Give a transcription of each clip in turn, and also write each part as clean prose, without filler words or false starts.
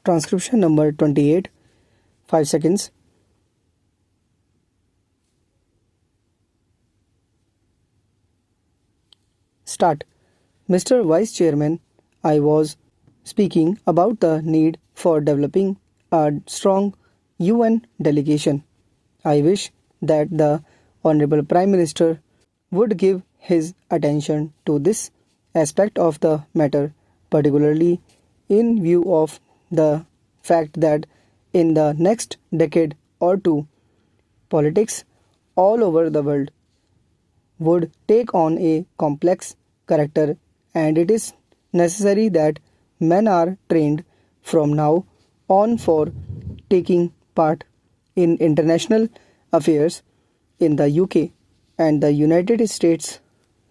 Transcription number 28, 5 seconds. Start. Mr. Vice Chairman, I was speaking about the need for developing a strong UN delegation. I wish that the Honorable Prime Minister would give his attention to this aspect of the matter, particularly in view of the fact that in the next decade or two, politics all over the world would take on a complex character, and it is necessary that men are trained from now on for taking part in international affairs. In the UK and the United States,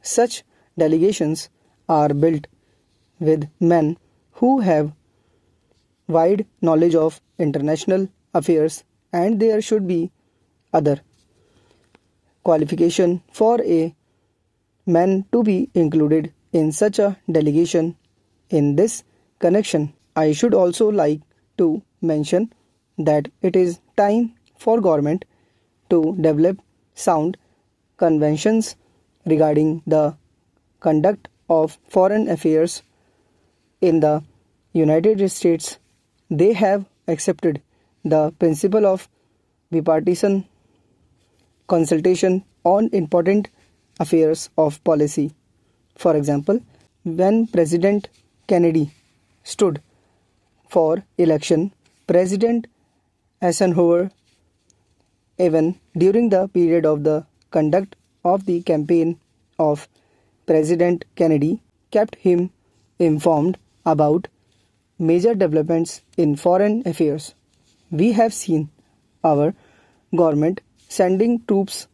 such delegations are built with men who have wide knowledge of international affairs, and there should be other qualification for a man to be included in such a delegation. In this connection, I should also like to mention that it is time for government to develop sound conventions regarding the conduct of foreign affairs. In the United States, they have accepted the principle of bipartisan consultation on important affairs of policy. For example, when President Kennedy stood for election, President Eisenhower, even during the period of the conduct of the campaign of President Kennedy, kept him informed about major developments in foreign affairs. We have seen our government sending troops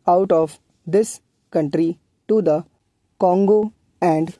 out of this country to the Congo and